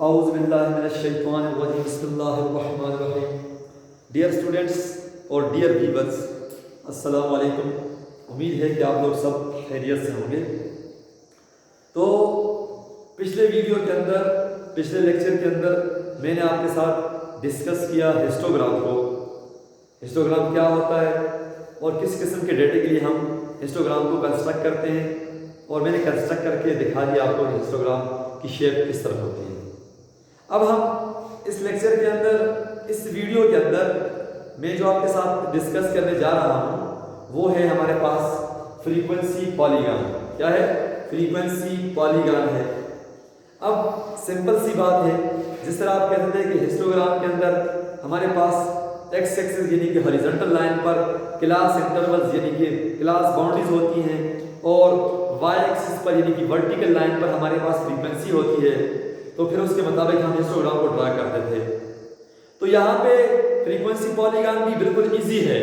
औज़ुबिल्लाहिमिनश्शैतानिर्रजीम बिस्मिल्लाहिर्रहमानिर्रहीम। Dear students और dear viewers, अस्सलाम वालेकुम। उम्मीद है कि आप लोग सब खैरियत से होंगे। तो पिछले वीडियो के अंदर, पिछले लेक्चर के अंदर मैंने आपके साथ डिस्कस किया हिस्टोग्राम को। हिस्टोग्राम क्या होता है और किस किस्म के डेटे के लिए हम हिस्टोग्राम को कंस्ट्रक्ट करते हैं, और मैंने कंस्ट्रक्ट करके दिखा दिया आपको हिस्टोग्राम की शेप किस तरह होती है। अब हम इस लेक्चर के अंदर, इस वीडियो के अंदर मैं जो आपके साथ डिस्कस करने जा रहा हूँ वो है हमारे पास फ्रीक्वेंसी पॉलीगॉन। क्या है? फ्रीक्वेंसी पॉलीगॉन है। अब सिंपल सी बात है, जिस तरह आप कहते थे कि हिस्टोग्राम के अंदर हमारे पास एक्स एक्सिस यानी कि हॉरिजॉन्टल लाइन पर क्लास इंटरवल्स यानी कि क्लास बाउंड्रीज होती हैं, और वाई एक्सिस पर यानी कि वर्टिकल लाइन पर हमारे पास फ्रीक्वेंसी होती है। तो फिर उसके मुताबिक हम हिस्टोग्राम को ड्रा करते थे। तो यहाँ पे फ्रीक्वेंसी पॉलीगॉन भी बिल्कुल इजी है।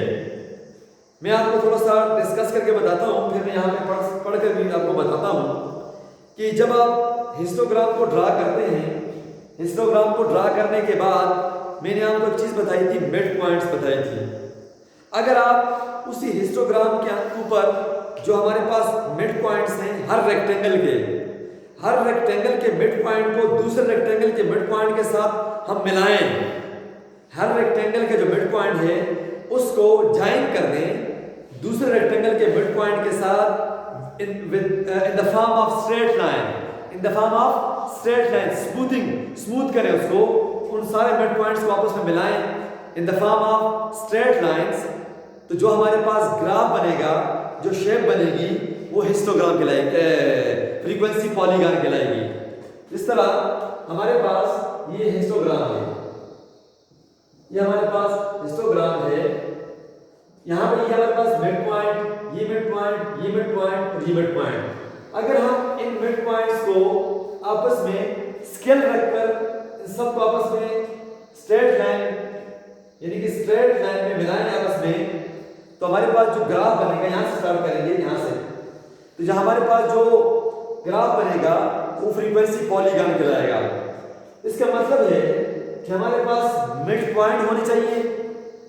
मैं आपको थोड़ा सा डिस्कस करके बताता हूँ, फिर मैं यहाँ पे पढ़ कर भी आपको बताता हूँ कि जब आप हिस्टोग्राम को ड्रा करते हैं, हिस्टोग्राम को ड्रा करने के बाद मैंने आपको एक चीज़ बताई थी, मिड पॉइंट्स बताई थी। अगर आप उसी हिस्टोग्राम के ऊपर जो हमारे पास मिड पॉइंट्स हैं, हर रेक्टेंगल के मिड पॉइंट को दूसरे रेक्टेंगल के मिड पॉइंट के साथ हम मिलाएं, हर रेक्टेंगल के जो मिड पॉइंट है उसको ज्वाइन कर दें दूसरे रेक्टेंगल के मिड पॉइंट के साथ इन the form of straight line, smooth करें उसको, उन सारे मिड पॉइंट्स को आपस में मिलाएं इन the form of straight lines. तो जो हमारे पास ग्राफ बनेगा, जो शेप बनेगी, वो हिस्टोग्राम कहलाएगी, फ्रीक्वेंसी पॉलीगॉन कहलाएगी। इस तरह हमारे पास ये हिस्टोग्राम है, ये हमारे पास हिस्टोग्राम है। यहाँ पर ये हमारे पास मिड पॉइंट, ये मिड पॉइंट, ये मिड पॉइंट और ये मिड पॉइंट। अगर हम इन मिड पॉइंट्स को आपस में स्केल रखकर सबको आपस में स्ट्रेट लाइन यानी कि स्ट्रेट लाइन में मिलाएं आपस में, तो हमारे पास जो ग्राफ बनेगा, यहाँ से स्टार्ट करेंगे, यहाँ से, तो जो हमारे पास जो ग्राफ बनेगा वो फ्रीक्वेंसी पॉलीगॉन कहलाएगा। इसका मतलब है कि हमारे पास मिड पॉइंट होनी चाहिए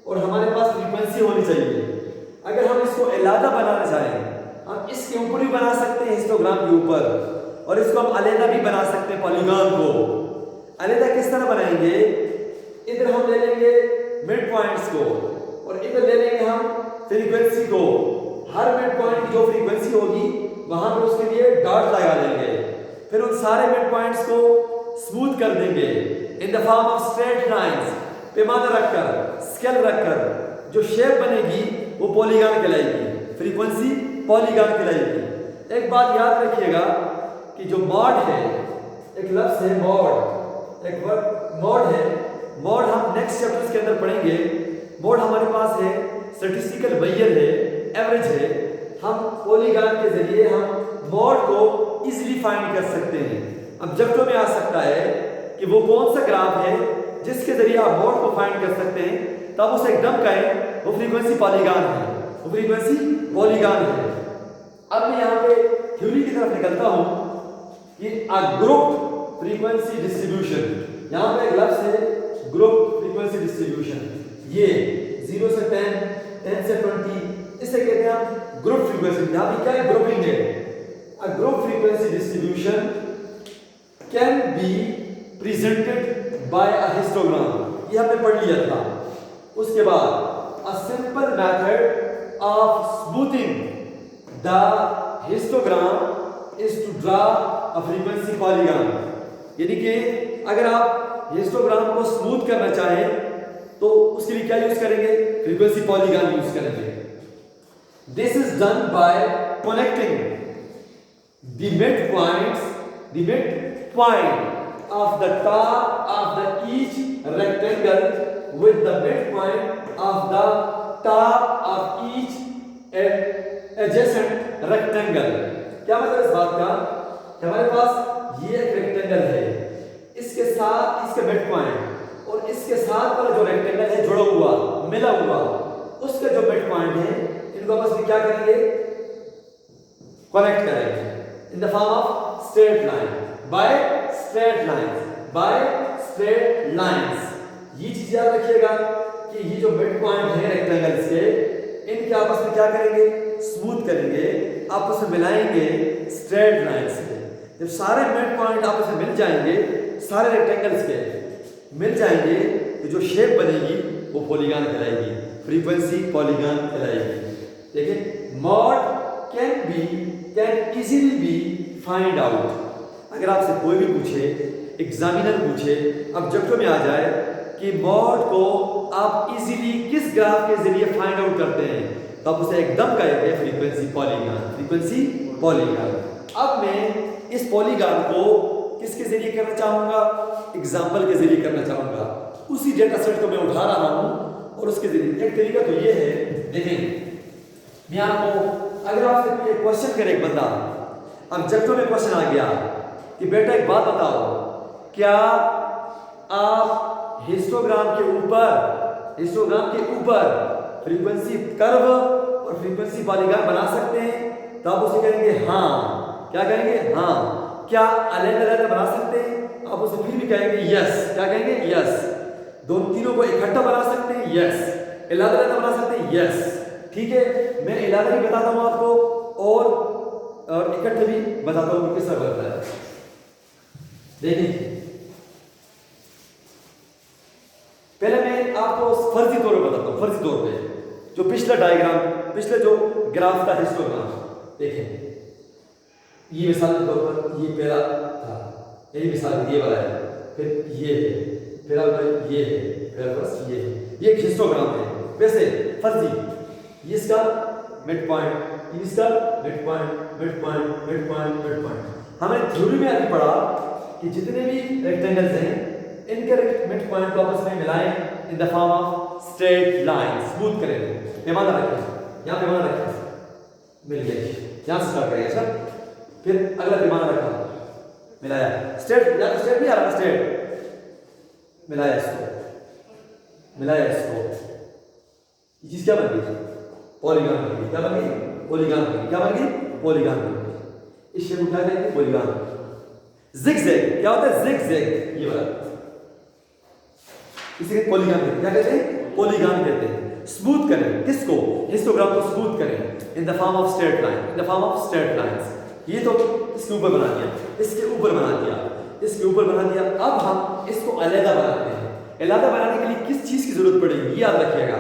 और हमारे पास फ्रीक्वेंसी होनी चाहिए। अगर हम इसको अलग बनाना चाहें, हम इसके ऊपर भी बना सकते हैं, हिस्टोग्राम के ऊपर, और इसको हम अलग भी बना सकते हैं। पॉलीगॉन को अलग किस तरह बनाएंगे? इधर हम ले लेंगे मिड पॉइंट्स को और इधर ले लेंगे हम फ्रीक्वेंसी को। हर मिड पॉइंट की जो फ्रीक्वेंसी होगी वहां पर उसके लिए डॉट लगा देंगे, फिर उन सारे मिड पॉइंट्स को स्मूथ कर देंगे इन the form of straight lines. पैमाना रखकर, स्केल रखकर जो शेप बनेगी वो पॉलीगॉन कहलाएगी, फ्रीक्वेंसी पॉलीगॉन कहलाएगी। एक बात याद रखिएगा कि जो मॉड है, एक लफ्ज है मॉड, एक वर्ड मॉड है। मॉड हम नेक्स्ट चैप्टर्स के अंदर पढ़ेंगे। मॉड हमारे पास है, स्टैटिस्टिकल मेजर है, एवरेज है। हम पॉलीगॉन के जरिए हम मॉड को इजीली फाइंड कर सकते हैं। ऑब्जेक्टिव में आ सकता है कि वो कौन सा ग्राफ है जिसके जरिए आप मॉड को फाइंड कर सकते हैं, तब उसे एकदम कहें वो फ्रीक्वेंसी पॉलीगॉन है, वो फ्रीक्वेंसी पॉलीगॉन है। अब मैं यहाँ पे थ्योरी की तरफ निकलता हूँ कि अ ग्रुप फ्रीक्वेंसी डिस्ट्रीब्यूशन, यहाँ पे एक लफ्ज है ग्रुप फ्रीक्वेंसी डिस्ट्रीब्यूशन। ये 0 से 10, 10 से 20, इसे कहते हैं हम ग्रुप फ्रीक्वेंसी। यहाँ पे क्या है? ग्रुपिंग है। A group frequency distribution can be presented by a histogram. ये हमने पढ़ लिया था। उसके बाद a simple method of smoothing the histogram is to draw a frequency polygon. यानी कि अगर आप हिस्टोग्राम को स्मूथ करना चाहें तो उसके लिए क्या यूज करेंगे? फ्रीक्वेंसी पॉलीगॉन यूज करेंगे। This is done by connecting the mid point of the top of the each rectangle with the midpoint of the top of each adjacent rectangle। क्या मतलब इस बात का? हमारे पास ये एक रेक्टेंगल है, इसके साथ इसके मिड पॉइंट और इसके साथ वाला जो रेक्टेंगल है जुड़ा हुआ, मिला हुआ, उसके जो मिड पॉइंट है, इनको आपस में क्या करेंगे? कनेक्ट करेंगे in the form of straight line, by straight lines। By straight lines. ये चीज याद रखिएगा कि ये जो मिड पॉइंट है रेक्टेंगल्स के, इनके आपस में क्या करेंगे, स्मूथ करेंगे, आपस में मिलाएंगे स्ट्रेट लाइंस से। जब सारे मिड पॉइंट आपस में मिल जाएंगे, सारे रेक्टेंगल्स के मिल जाएंगे, तो जो शेप बनेगी वो पॉलीगॉन कहलाएगी, फ्रीक्वेंसी पॉलीगॉन कहलाएगी। देखिए, mode can easily be find out. अगर आपसे कोई भी पूछे, एग्जामिनर पूछे, ऑब्जेक्टिव में आ जाए कि मॉड को आप इजीली किस ग्राफ के जरिए फाइंड आउट करते हैं, तो आप उसे एकदम कहेंगे फ्रीक्वेंसी पॉलीगॉन, फ्रीक्वेंसी पॉलीगॉन। अब मैं इस पॉलीगॉन को किसके जरिए करना चाहूंगा, एग्जाम्पल के जरिए करना चाहूंगा। उसी डेटा सेट को मैं उठा रहा हूं और उसके जरिए एक तरीका तो ये है, देखें मैं आपको, अगर आपसे एक क्वेश्चन करे एक बंदा, ऑब्जेक्टिव में क्वेश्चन आ गया कि बेटा एक बात बताओ, क्या आप हिस्टोग्राम के ऊपर फ्रीक्वेंसी कर्व और फ्रीक्वेंसी पॉलीगॉन बना सकते हैं? तो आप उसे कहेंगे हाँ। क्या कहेंगे? हाँ। क्या अलग-अलग बना सकते हैं? आप उसे फिर भी कहेंगे यस। क्या कहेंगे? यस। दोनों तीनों को इकट्ठा बना सकते हैं? यस। अलग-अलग बना सकते हैं? यस। ठीक है, मैं अलग-अलग भी बताता हूं आपको और इकट्ठे भी बताता हूं किस तरह बनता है। देखिए, पहले मैं आपको फर्जी तौर पर बताता हूं, फर्जी तौर पे जो पिछला डायग्राम, पिछले जो ग्राफ था हिस्टोग्राम, देखें ये मिसाल के तौर पर ये पहला था, यही मिसाल ये वाला है, फिर ये है, फिर अब ये है, फिर बस ये है, ये एक हिस्टोग्राम है। वैसे फर्जी, ये इसका मिड पॉइंट, इसका mid point, mid point, mid point, mid point. हमने थ्योरी में अभी पढ़ा कि जितने भी रेक्टेंगल्स हैं, इनके मिड पॉइंट को आपस में मिलाएं इन the form of straight line, smooth करें। पैमाना रखें, यहाँ पैमाना रखें, मिल गया, यहाँ से स्टार्ट करेंगे सर, फिर अगला पैमाना रखा, मिलाया, स्ट्रेट, या तो स्ट्रेट भी आ रहा, स्ट्रेट मिलाया इसको, मिलाया इसको, ये चीज क्या बन गई? पॉलीगॉन बन गई। क्या बन गई? पॉलीगॉन बन गई। क्या बन गई? पॉलीगॉन बन गई। इस शेप को क्या कहेंगे? पॉलीगॉन। जिगजैग क्या होता है? जिगजैग, ये वाला, इसे पॉलीगॉन कहते हैं। क्या कहते हैं? पॉलीगॉन कहते हैं। स्मूथ करें किसको? हिस्टोग्राम को स्मूथ करें इन the form of straight line, in the form of straight lines. ये तो इसके ऊपर बना दिया, इसके ऊपर बना दिया, इसके ऊपर बना दिया। अब हम इसको अलग बनाते हैं। अलग बनाने के लिए किस चीज की जरूरत पड़ेगी, याद रखिएगा।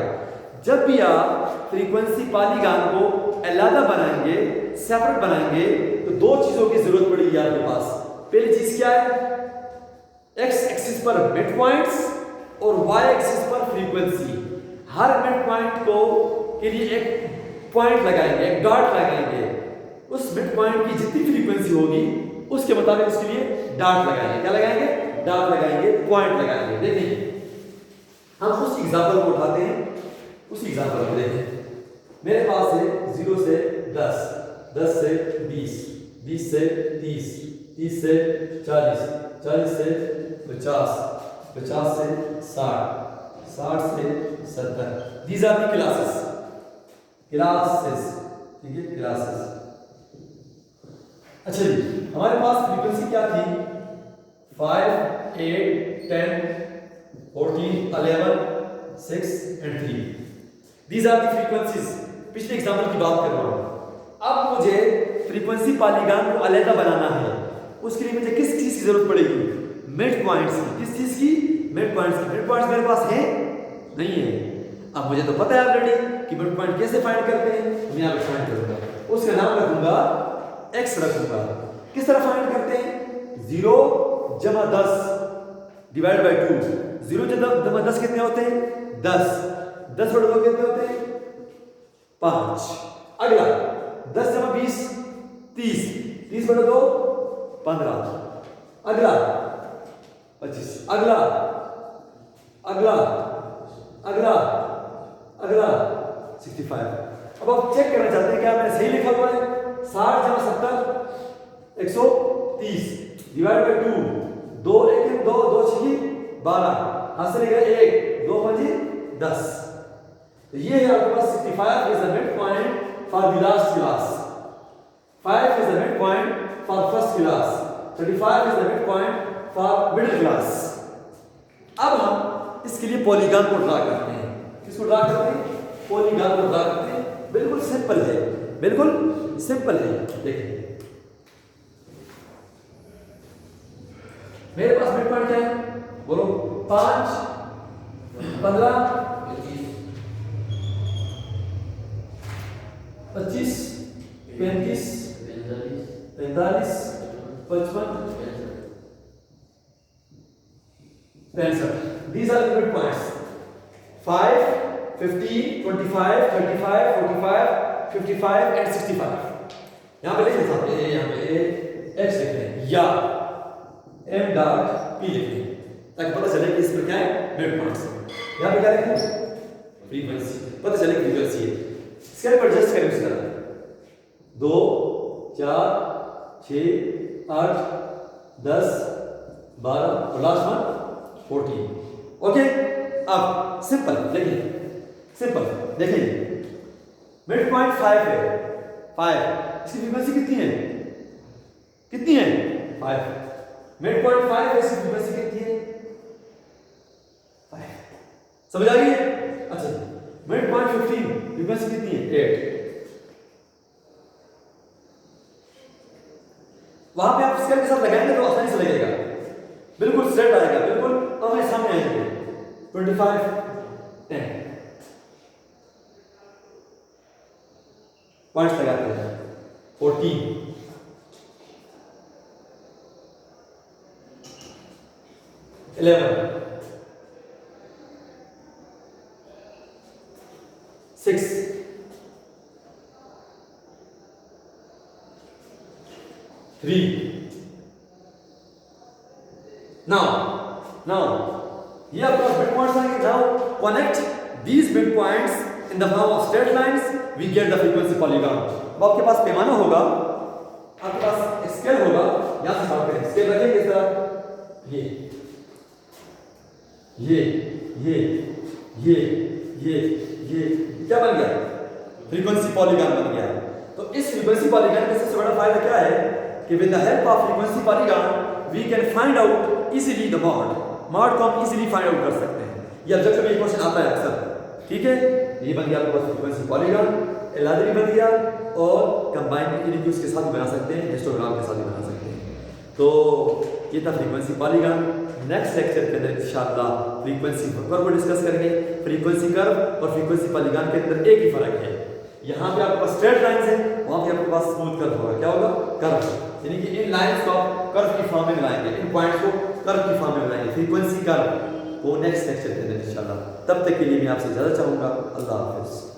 जब भी आप फ्रीक्वेंसी पॉलीगॉन को अलग बनाएंगे, सेपरेट बनाएंगे, तो दो चीजों की जरूरत पड़ेगी आपके पास। पहली चीज क्या है? एक्स एक्सिस पर मिड पॉइंट्स और वाई एक्सिस पर फ्रीक्वेंसी। हर मिड पॉइंट को के लिए एक पॉइंट लगाएंगे, एक डॉट लगाएंगे। उस मिड पॉइंट की जितनी फ्रीक्वेंसी होगी उसके मुताबिक उसके लिए डॉट लगाएंगे। क्या लगाएंगे? डॉट लगाएंगे, पॉइंट लगाएंगे। देखिए, हम उस एग्जांपल को उठाते हैं, उस एग्जांपल को देखें। मेरे पास है 0 से 10, 10 से 20, 20 से 30, 30 से 40, 40 से 50, 50 से 60, 60 से 70। These are the classes, ठीक है, क्लासेस। अच्छा जी, हमारे पास फ्रीक्वेंसी क्या थी? 5, 8, 10, 14, 11, 6 and 3। These are the frequencies। पिछले एग्जाम्पल की बात कर रहा हूँ। अब मुझे फ्रीक्वेंसी पॉलीगॉन को अलग बनाना है। उसके लिए मुझे किस चीज की जरूरत पड़ेगी? मिड पॉइंट्स की। किस चीज की? मिड पॉइंट्स की। मिड पॉइंट्स मेरे पास है नहीं है। अब मुझे तो पता है ऑलरेडी कि मिड पॉइंट कैसे फाइंड करते हैं। मैं यहाँ पे फाइंड करूंगा, उसका नाम रखूंगा x रखूंगा। किस तरह फाइंड करते हैं? 0 जमा 10 डिवाइड बाई 2। 0 जमा 10 कितने होते हैं? 10। 10 बटे 2 कितने होते हैं? 5। अगला 10 जमा 20 30। 30 बटे 2 15। अगला 25। अगला अगला अगला अगला 65। अब आप चेक करना चाहते हैं क्या मैंने सही लिखा हुआ है? 60 जमा 70 130 डिवाइड बाई 2। 2 1 2 2 6 12। हाथ से लिखा 1 2 5 10। तो ये है आपके पास 65 is the mid point for the last class. 5 is the mid point for first class. 35 is the mid point for middle class. अब हम इसके लिए पॉलीगॉन को ड्रा करते हैं। किसको ड्रा करते हैं? पॉलीगॉन को ड्रा करते हैं। बिल्कुल सिंपल है, बिल्कुल सिंपल है। देखिए मेरे पास मिड पॉइंट क्या है? बोलो। 5, 15, 25, 35, 45, 55, 65। These are the mid points. 5, 15, 25, 35, 45, 55 and 65। यहाँ पे लिखें साहब, यहाँ पे x लिख रहे हैं या m डॉट p लिख रहे हैं ताकि पता चले कि इस पर क्या है? Mid points. यहाँ पे क्या लिखें? फ्रीक्वेंसी, पता चले कि फ्रीक्वेंसी है। स्केल पर एडजस्ट करें इस तरह 2, 4, 6, 8, 10, 12 और लास्ट वन 14। ओके, अब सिंपल देखिए, सिंपल देखिए मिड पॉइंट 5 है। 5 इसकी फ्रीक्वेंसी कितनी है? कितनी है? 5। मिड पॉइंट 5 है, इसकी फ्रीक्वेंसी कितनी है? 5। समझ आ गई है? अच्छा, मिड पॉइंट 15 फ्रीक्वेंसी कितनी है? 8। वहां पे आप स्केल के साथ लगाएंगे तो आसानी से लगेगा, बिल्कुल स्ट्रेट आएगा, बिल्कुल आमने सामने आएंगे। 25, 10 पॉइंट्स लगाते हैं। 14, 11, 6, 3। Now ये आपका मिड पॉइंट्स आएंगे। Now connect these midpoints in the form of straight lines, we get the frequency polygon। अब आपके पास पैमाना होगा, आपके पास स्केल होगा, यहां से स्टार्ट करें। स्केल रखेंगे इस तरह, ये क्या बन गया? फ्रीक्वेंसी पॉलीगॉन बन गया। तो इस फ्रीक्वेंसी पॉलीगॉन का सबसे बड़ा फायदा क्या है कि with the help of frequency polygon we can find out easily the mode को हम इजीली फाइंड आउट कर सकते हैं। ये ऑब्जेक्टिव में क्वेश्चन आता है अक्सर, ठीक है। ये बन गया आपके पास फ्रीक्वेंसी पॉलीगॉन, एलादरी बन गया, और कंबाइंड इनक्यूज के साथ भी बना सकते हैं, हिस्टोग्राम के साथ भी बना सकते हैं। तो ये था फ्रीक्वेंसी पॉलीगॉन। नेक्स्ट लेक्चर के अंदर इंशाअल्लाह फ्रीक्वेंसी कर्व को डिस्कस करेंगे। फ्रीक्वेंसी कर्व और फ्रीक्वेंसी पॉलीगॉन के अंदर एक ही फर्क है, यहाँ पे आपके पास स्ट्रेट लाइंस है, वहाँ पे आपके पास स्मूथ कर्व होगा। क्या होगा? कर्व, यानी कि इन लाइंस को कर्व की फॉर्म में मिलाएंगे, इन पॉइंट्स को कर्व की फॉर्म में मिलाएंगे। फ्रीक्वेंसी कर्व वो नेक्स्ट लेक्चर के अंदर इंशाअल्लाह। तब तक के लिए मैं आपसे इजाजत चाहूँगा। अल्लाह हाफिज़।